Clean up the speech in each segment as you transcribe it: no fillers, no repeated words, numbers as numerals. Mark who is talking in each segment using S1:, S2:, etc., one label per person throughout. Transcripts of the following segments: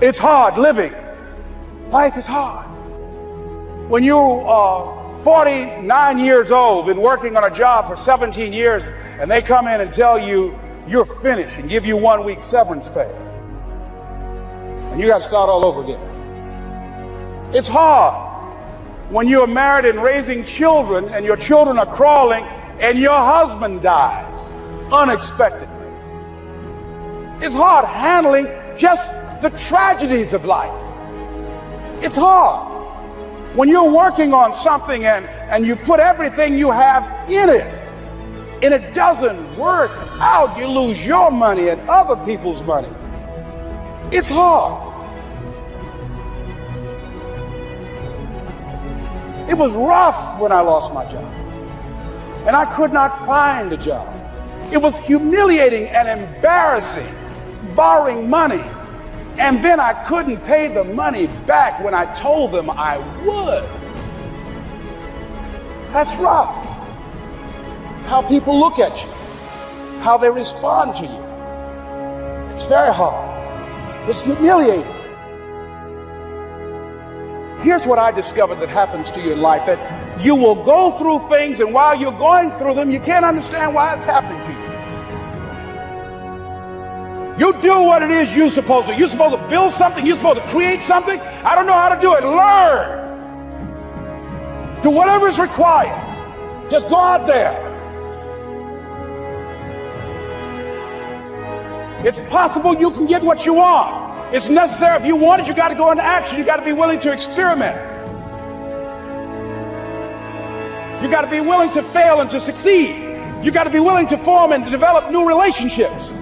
S1: It's hard living. Life is hard. When you are 49 years old, been working on a job for 17 years, and they come in and tell you you're finished and give you 1 week severance pay, and you got to start all over again. It's hard when you're married and raising children, and your children are crawling, and your husband dies unexpectedly. It's hard handling just the tragedies of life. It's hard when you're working on something and you put everything you have in it, and it doesn't work out. You lose your money and other people's money. It's hard. It was rough when I lost my job, and I could not find a job. It was humiliating and embarrassing, borrowing money, and then I couldn't pay the money back when I told them I would. That's rough. How people look at you, how they respond to you. It's very hard. It's humiliating. Here's what I discovered that happens to you in life, that you will go through things, and while you're going through them, you can't understand why it's happening to you. You do what it is you're supposed to. You're supposed to build something. You're supposed to create something. I don't know how to do it. Learn. Do whatever is required. Just go out there. It's possible you can get what you want. It's necessary. If you want it, you got to go into action. You got to be willing to experiment. You got to be willing to fail and to succeed. You got to be willing to form and to develop new relationships.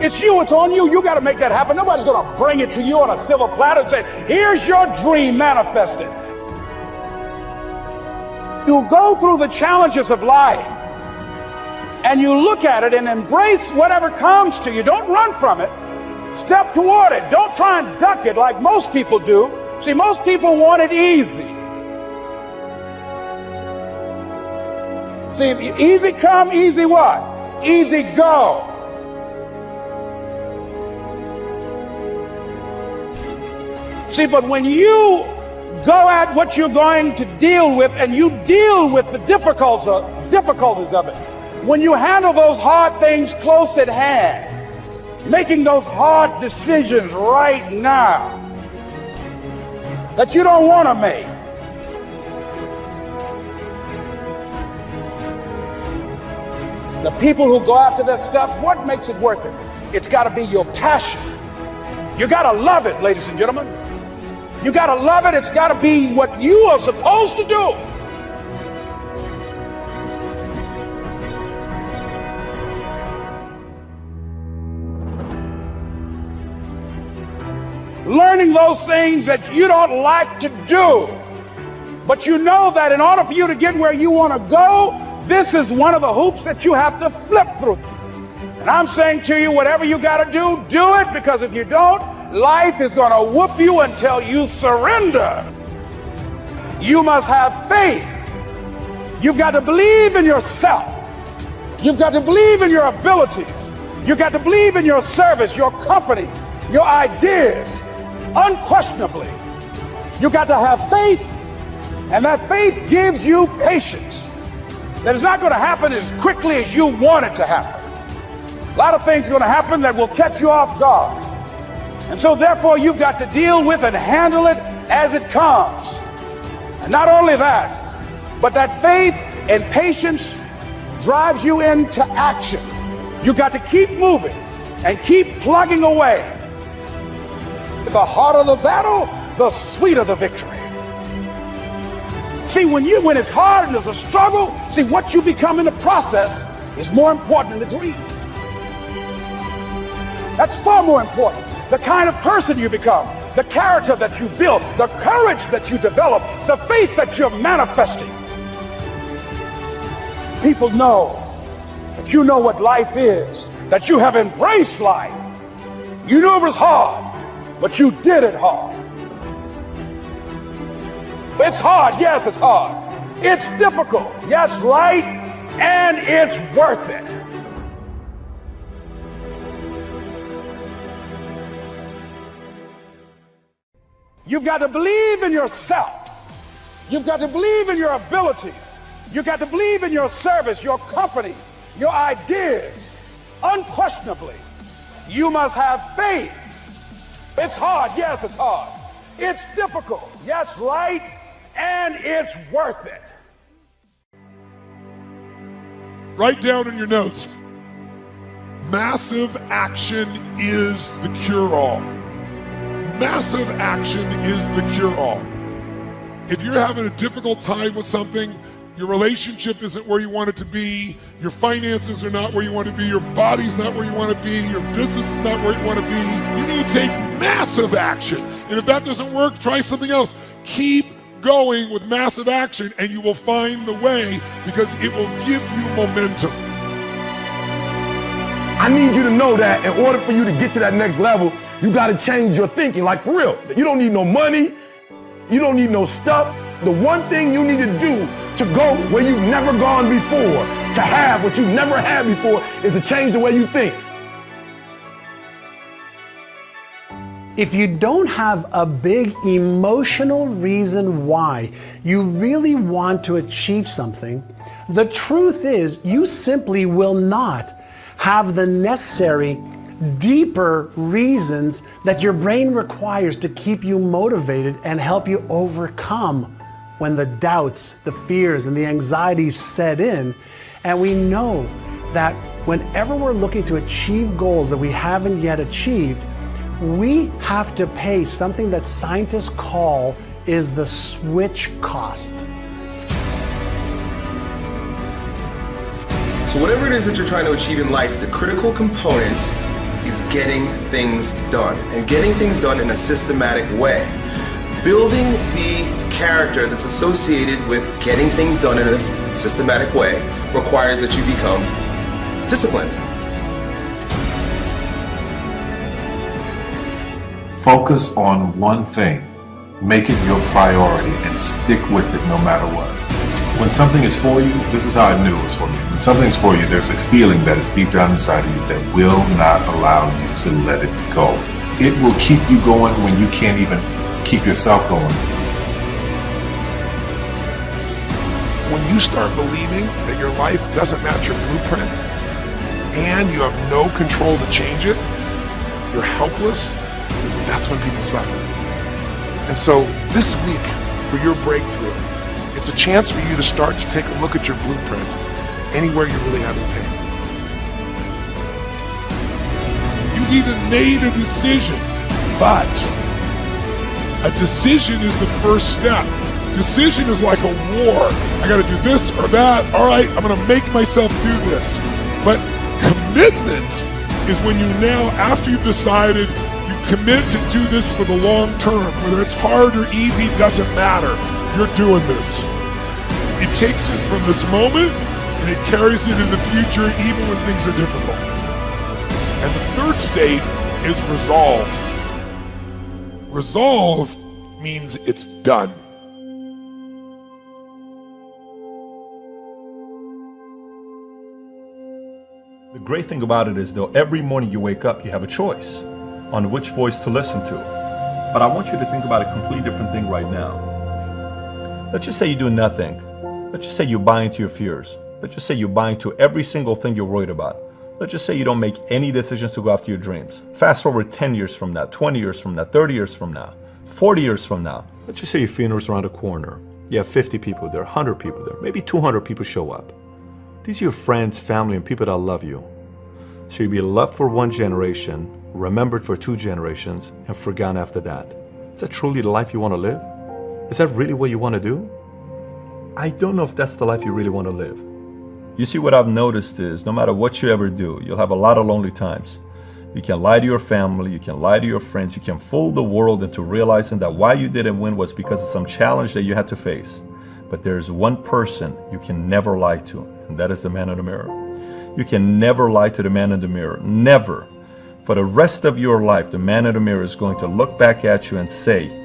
S1: It's you, it's on you. You got to make that happen. Nobody's going to bring it to you on a silver platter and say, here's your dream manifested. You go through the challenges of life, and you look at it and embrace whatever comes to you. Don't run from it. Step toward it. Don't try and duck it like most people do. See, most people want it easy. See, easy come, easy what? Easy go. See, but when you go at what you're going to deal with, and you deal with the difficulties of it, when you handle those hard things close at hand, making those hard decisions right now that you don't want to make, the people who go after this stuff, what makes it worth it? It's got to be your passion. You got to love it, ladies and gentlemen. You got to love it. It's got to be what you are supposed to do. Learning those things that you don't like to do, but you know that in order for you to get where you want to go, this is one of the hoops that you have to flip through. And I'm saying to you, whatever you got to do, do it, because if you don't, life is going to whoop you until you surrender. You must have faith. You've got to believe in yourself. You've got to believe in your abilities. You've got to believe in your service, your company, your ideas. Unquestionably, you've got to have faith, and that faith gives you patience. That is not going to happen as quickly as you want it to happen. A lot of things are going to happen that will catch you off guard. And so therefore you've got to deal with and handle it as it comes. And not only that, but that faith and patience drives you into action. You've got to keep moving and keep plugging away. The harder the battle, the sweeter the victory. See, when it's hard and there's a struggle, see, what you become in the process is more important than the dream. That's far more important. The kind of person you become, the character that you build, the courage that you develop, the faith that you're manifesting. People know that you know what life is, that you have embraced life. You knew it was hard, but you did it hard. It's hard, yes, it's hard. It's difficult, yes, right, and it's worth it. You've got to believe in yourself. You've got to believe in your abilities. You've got to believe in your service, your company, your ideas. Unquestionably, you must have faith. It's hard. Yes, it's hard. It's difficult. Yes, right. And it's worth it.
S2: Write down in your notes, massive action is the cure-all. Massive action is the cure-all. If you're having a difficult time with something, your relationship isn't where you want it to be, your finances are not where you want to be, your body's not where you want to be, your business is not where you want to be, you need to take massive action. And if that doesn't work, try something else. Keep going with massive action and you will find the way, because it will give you momentum.
S3: I need you to know that in order for you to get to that next level, you got to change your thinking, like for real. You don't need no money. You don't need no stuff. The one thing you need to do to go where you've never gone before, to have what you've never had before, is to change the way you think.
S4: If you don't have a big emotional reason why you really want to achieve something, the truth is you simply will not have the necessary, deeper reasons that your brain requires to keep you motivated and help you overcome when the doubts, the fears, and the anxieties set in. And we know that whenever we're looking to achieve goals that we haven't yet achieved, we have to pay something that scientists call is the switch cost.
S5: So whatever it is that you're trying to achieve in life, the critical component is getting things done, and getting things done in a systematic way. Building the character that's associated with getting things done in a systematic way requires that you become disciplined.
S6: Focus on one thing, make it your priority, and stick with it no matter what. When something is for you, this is how I knew it was for me. When something's for you, there's a feeling that is deep down inside of you that will not allow you to let it go. It will keep you going when you can't even keep yourself going.
S2: When you start believing that your life doesn't match your blueprint and you have no control to change it, you're helpless, that's when people suffer. And so this week, for your breakthrough, it's a chance for you to start to take a look at your blueprint anywhere you really haven't been. You've even made a decision, but a decision is the first step. Decision is like a war. I gotta do this or that. All right, I'm gonna make myself do this. But commitment is when you now, after you've decided, you commit to do this for the long term. Whether it's hard or easy, doesn't matter. You're doing this. It takes it from this moment and it carries it in the future even when things are difficult. And the third state is resolve. Resolve means it's done.
S7: The great thing about it is, though, every morning you wake up, you have a choice on which voice to listen to. But I want you to think about a completely different thing right now. Let's just say you do nothing. Let's just say you buy into your fears. Let's just say you buy into every single thing you're worried about. Let's just say you don't make any decisions to go after your dreams. Fast forward 10 years from now, 20 years from now, 30 years from now, 40 years from now. Let's just say your funeral's around the corner. You have 50 people there, 100 people there, maybe 200 people show up. These are your friends, family, and people that love you. So you'll be loved for one generation, remembered for 2 generations, and forgotten after that. Is that truly the life you want to live? Is that really what you want to do? I don't know if that's the life you really want to live. You see, what I've noticed is no matter what you ever do, you'll have a lot of lonely times. You can lie to your family, you can lie to your friends, you can fool the world into realizing that why you didn't win was because of some challenge that you had to face. But there's one person you can never lie to, and that is the man in the mirror. You can never lie to the man in the mirror, never. For the rest of your life, the man in the mirror is going to look back at you and say,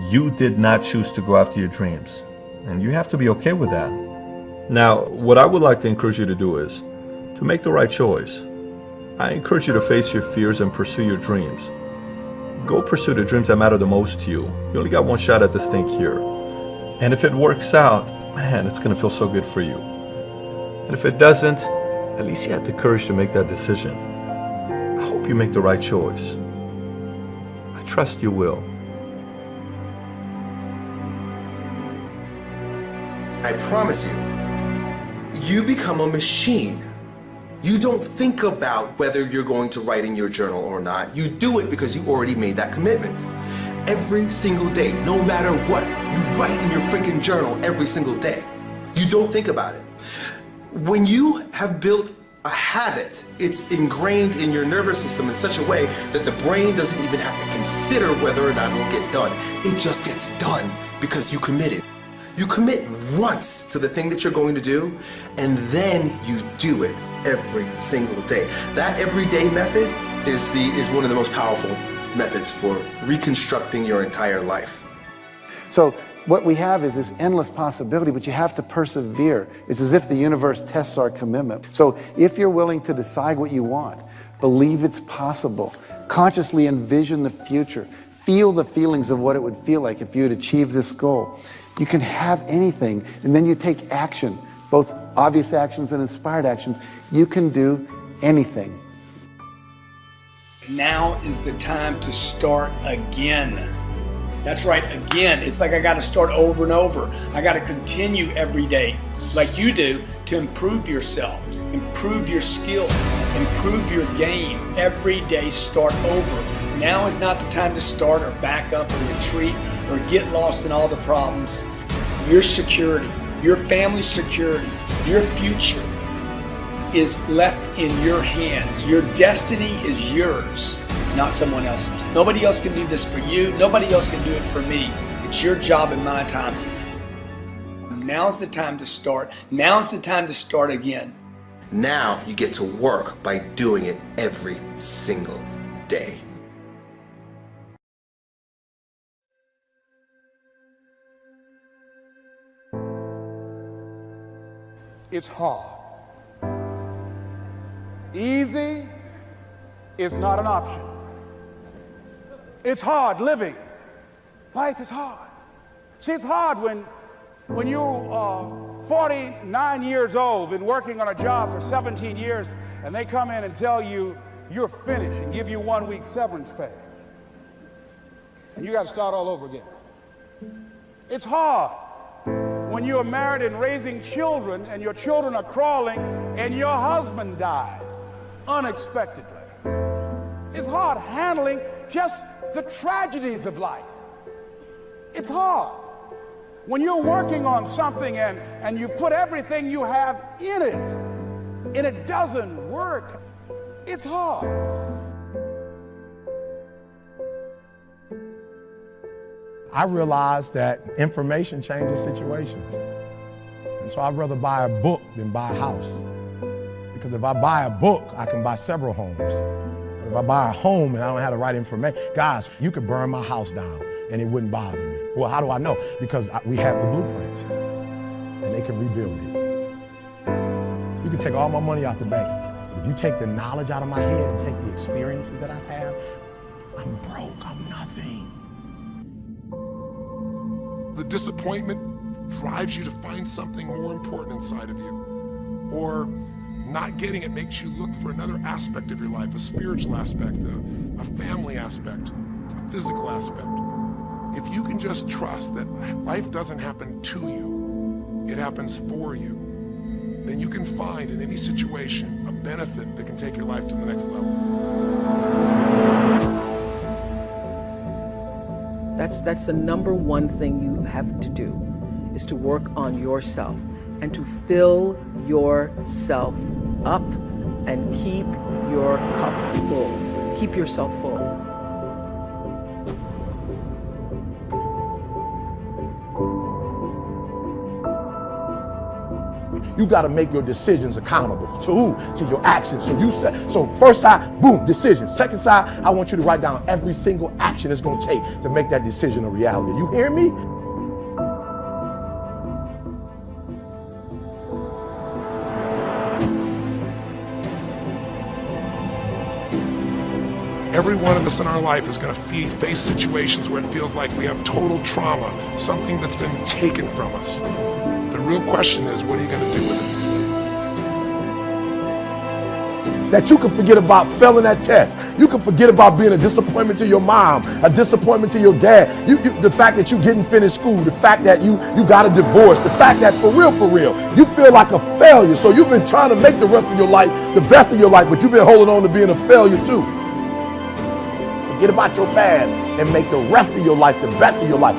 S7: you did not choose to go after your dreams. And you have to be okay with that. Now, what I would like to encourage you to do is to make the right choice. I encourage you to face your fears and pursue your dreams. go pursue the dreams that matter the most to you. You only got one shot at this thing here. And if it works out, man, it's gonna feel so good for you. And if it doesn't, at least you had the courage to make that decision. I hope you make the right choice. I trust you will.
S5: I promise you, you become a machine. You don't think about whether you're going to write in your journal or not. You do it because you already made that commitment. Every single day, no matter what, you write in your freaking journal every single day. You don't think about it. When you have built a habit, it's ingrained in your nervous system in such a way that the brain doesn't even have to consider whether or not it'll get done. It just gets done because you committed. You commit once to the thing that you're going to do, and then you do it every single day. That everyday method is one of the most powerful methods for reconstructing your entire life.
S8: So what we have is this endless possibility, but you have to persevere. It's as if the universe tests our commitment. So if you're willing to decide what you want, believe it's possible, consciously envision the future, feel the feelings of what it would feel like if you had achieved this goal, you can have anything, and then you take action, both obvious actions and inspired actions. You can do anything.
S9: Now is the time to start again. That's right, again. It's like I got to start over and over. I got to continue every day, like you do, to improve yourself, improve your skills, improve your game. Every day, start over. Now is not the time to start or back up or retreat or get lost in all the problems. Your security, your family's security, your future is left in your hands. Your destiny is yours, not someone else's. Nobody else can do this for you. Nobody else can do it for me. It's your job and my time. Now's the time to start. Now's the time to start again.
S5: Now you get to work by doing it every single day.
S1: It's hard. Easy is not an option. It's hard living. Life is hard. See, it's hard when you're 49 years old, been working on a job for 17 years, and they come in and tell you you're finished and give you 1 week severance pay. And you got to start all over again. It's hard when you're married and raising children and your children are crawling and your husband dies unexpectedly. It's hard handling just the tragedies of life. It's hard when you're working on something and you put everything you have in it and it doesn't work. It's hard.
S3: I realized that information changes situations. And so I'd rather buy a book than buy a house. Because if I buy a book, I can buy several homes. But if I buy a home and I don't have the right information, guys, you could burn my house down and it wouldn't bother me. Well, how do I know? Because we have the blueprints and they can rebuild it. You can take all my money out the bank. But if you take the knowledge out of my head and take the experiences that I've had, I'm broke, I'm nothing.
S2: The disappointment drives you to find something more important inside of you. Or not getting it makes you look for another aspect of your life, a spiritual aspect, a family aspect, a physical aspect. If you can just trust that life doesn't happen to you, it happens for you, then you can find in any situation a benefit that can take your life to the next level.
S10: That's the number one thing you have to do, is to work on yourself and to fill yourself up and keep your cup full. Keep yourself full.
S3: You got to make your decisions accountable. To who? To your actions. So first side, boom, decision. Second side, I want you to write down every single action it's going to take to make that decision a reality. You hear me?
S2: every one of us in our life is going to face situations where it feels like we have total trauma, something that's been taken from us. The real question is, what are you going to do with it?
S3: That you can forget about failing that test. You can forget about being a disappointment to your mom, a disappointment to your dad. The fact that you didn't finish school, the fact that you got a divorce, the fact that for real, you feel like a failure. So you've been trying to make the rest of your life the best of your life, but you've been holding on to being a failure too. Forget about your past and make the rest of your life the best of your life.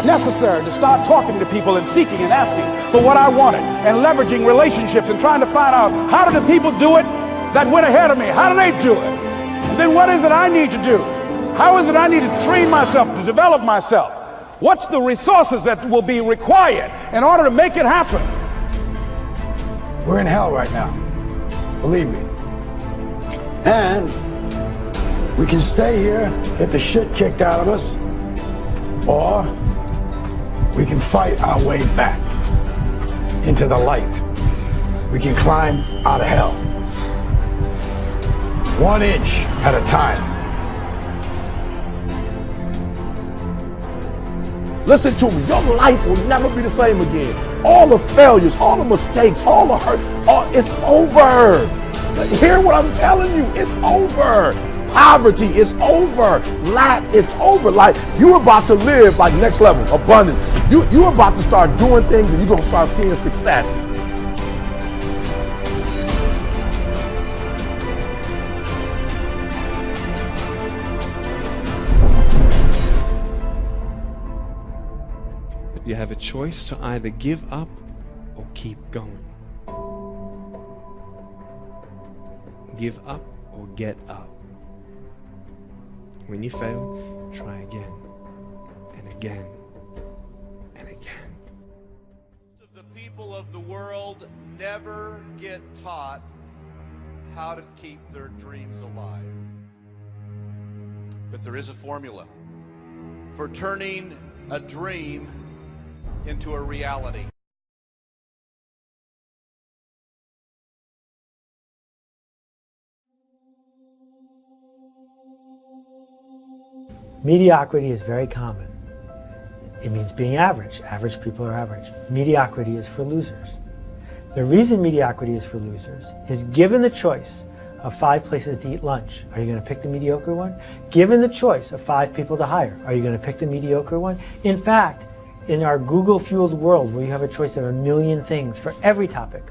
S1: Necessary to start talking to people and seeking and asking for what I wanted and leveraging relationships and trying to find out, how do the people do it that went ahead of me? How do they do it? And then what is it I need to do? How is it I need to train myself, to develop myself? What's the resources that will be required in order to make it happen?
S11: We're in hell right now, believe me. And we can stay here, get the shit kicked out of us, or we can fight our way back into the light. We can climb out of hell, 1 inch at a time.
S3: Listen to me, your life will never be the same again. All the failures, all the mistakes, all the hurt, it's over. Hear what I'm telling you, it's over. Poverty is over. Lack is over. Like, you're about to live like next level, abundance. You're about to start doing things and you're going to start seeing success.
S12: You have a choice to either give up or keep going. Give up or get up. When you fail, try again and again and again.
S13: The people of the world never get taught how to keep their dreams alive. But there is a formula for turning a dream into a reality.
S14: Mediocrity is very common. It means being average. Average people are average. Mediocrity is for losers. The reason mediocrity is for losers is, given the choice of 5 places to eat lunch, are you going to pick the mediocre one? Given the choice of 5 people to hire, are you going to pick the mediocre one? In fact, in our Google-fueled world where you have a choice of 1 million things for every topic,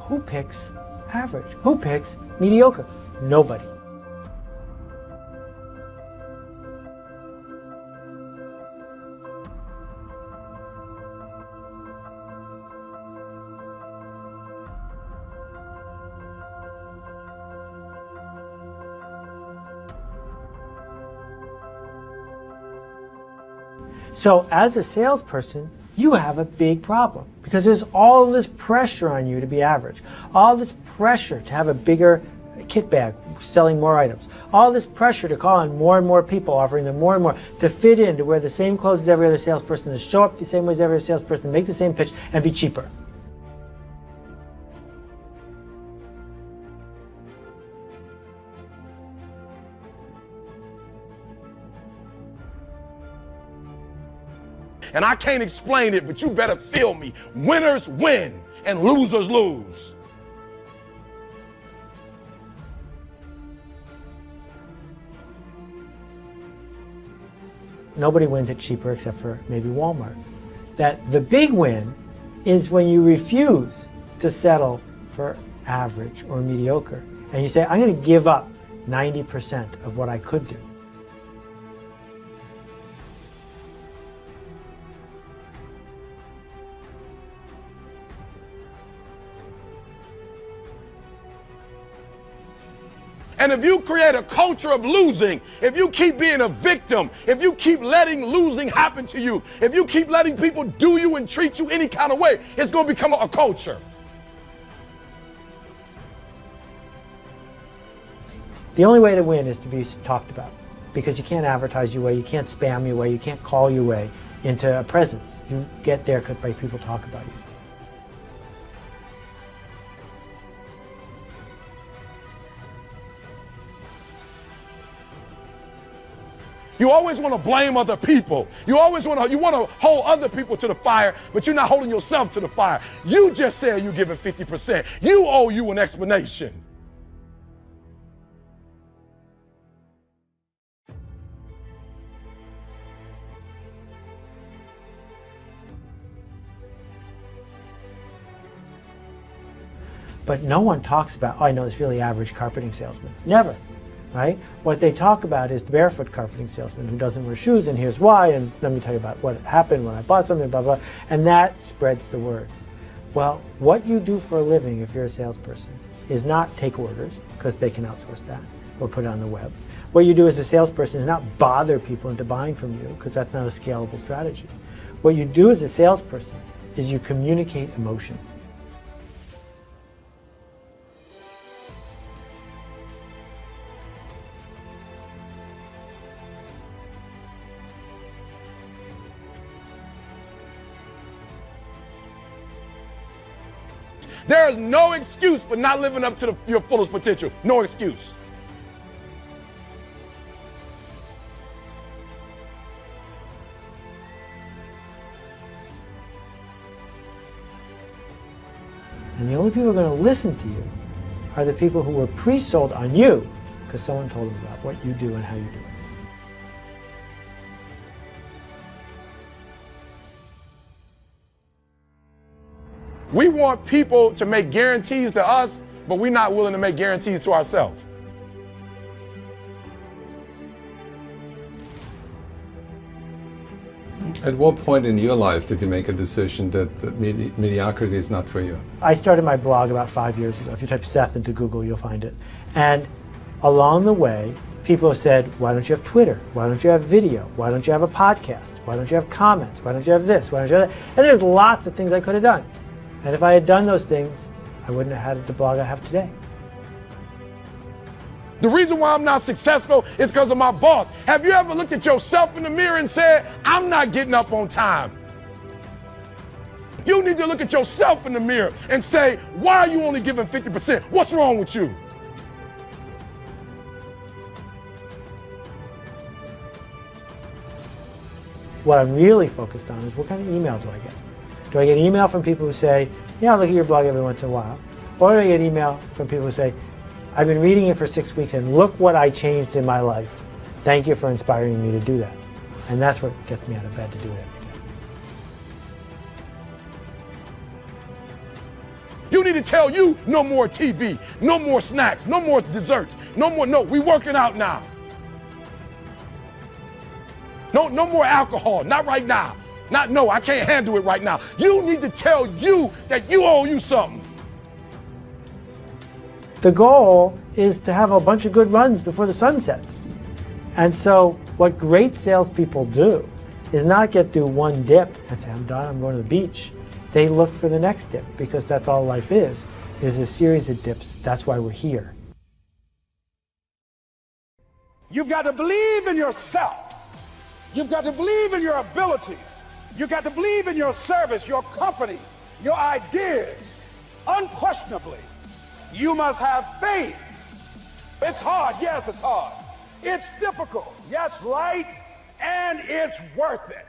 S14: who picks average? Who picks mediocre? Nobody. So as a salesperson, you have a big problem because there's all this pressure on you to be average, all this pressure to have a bigger kit bag, selling more items, all this pressure to call on more and more people, offering them more and more, to fit in, to wear the same clothes as every other salesperson, to show up the same way as every other salesperson, make the same pitch, and be cheaper.
S3: And I can't explain it, but you better feel me. Winners win and losers lose.
S14: Nobody wins it cheaper except for maybe Walmart. That the big win is when you refuse to settle for average or mediocre. And you say, I'm going to give up 90% of what I could do.
S3: And if you create a culture of losing, if you keep being a victim, if you keep letting losing happen to you, if you keep letting people do you and treat you any kind of way, it's going to become a culture.
S14: The only way to win is to be talked about, because you can't advertise your way, you can't spam your way, you can't call your way into a presence. You get there by people talk about you.
S3: You always want to blame other people. You want to hold other people to the fire, but you're not holding yourself to the fire. You just said you're giving 50%. You owe you an explanation.
S14: But no one talks about, oh, I know this really average carpeting salesman. Never, right? What they talk about is the barefoot carpeting salesman who doesn't wear shoes, and here's why, and let me tell you about what happened when I bought something, blah, blah, and that spreads the word. Well, what you do for a living if you're a salesperson is not take orders, because they can outsource that, or put it on the web. What you do as a salesperson is not bother people into buying from you, because that's not a scalable strategy. What you do as a salesperson is you communicate emotion.
S3: There is no excuse for not living up to your fullest potential. No excuse.
S14: And the only people who are going to listen to you are the people who were pre-sold on you because someone told them about what you do and how you do it.
S3: We want people to make guarantees to us, but we're not willing to make guarantees to ourselves.
S15: At what point in your life did you make a decision that mediocrity is not for you?
S14: I started my blog about 5 years ago. If you type Seth into Google, you'll find it. And along the way, people have said, why don't you have Twitter? Why don't you have video? Why don't you have a podcast? Why don't you have comments? Why don't you have this? Why don't you have that? And there's lots of things I could have done. And if I had done those things, I wouldn't have had the blog I have today.
S3: The reason why I'm not successful is because of my boss. Have you ever looked at yourself in the mirror and said, I'm not getting up on time? You need to look at yourself in the mirror and say, why are you only giving 50%? What's wrong with you?
S14: What I'm really focused on is what kind of email do I get? Do I get email from people who say, yeah, I look at your blog every once in a while? Or do I get email from people who say, I've been reading it for 6 weeks and look what I changed in my life. Thank you for inspiring me to do that. And that's what gets me out of bed to do it every day.
S3: You need to tell you no more TV, no more snacks, no more desserts, no, we working out now. No more alcohol, not right now. No, I can't handle it right now. You need to tell you that you owe you something.
S14: The goal is to have a bunch of good runs before the sun sets. And so what great salespeople do is not get through one dip and say, I'm done, I'm going to the beach. They look for the next dip because that's all life is a series of dips. That's why we're here.
S1: You've got to believe in yourself. You've got to believe in your abilities. You've got to believe in your service, your company, your ideas. Unquestionably, you must have faith. It's hard. Yes, it's hard. It's difficult. Yes, right. And it's worth it.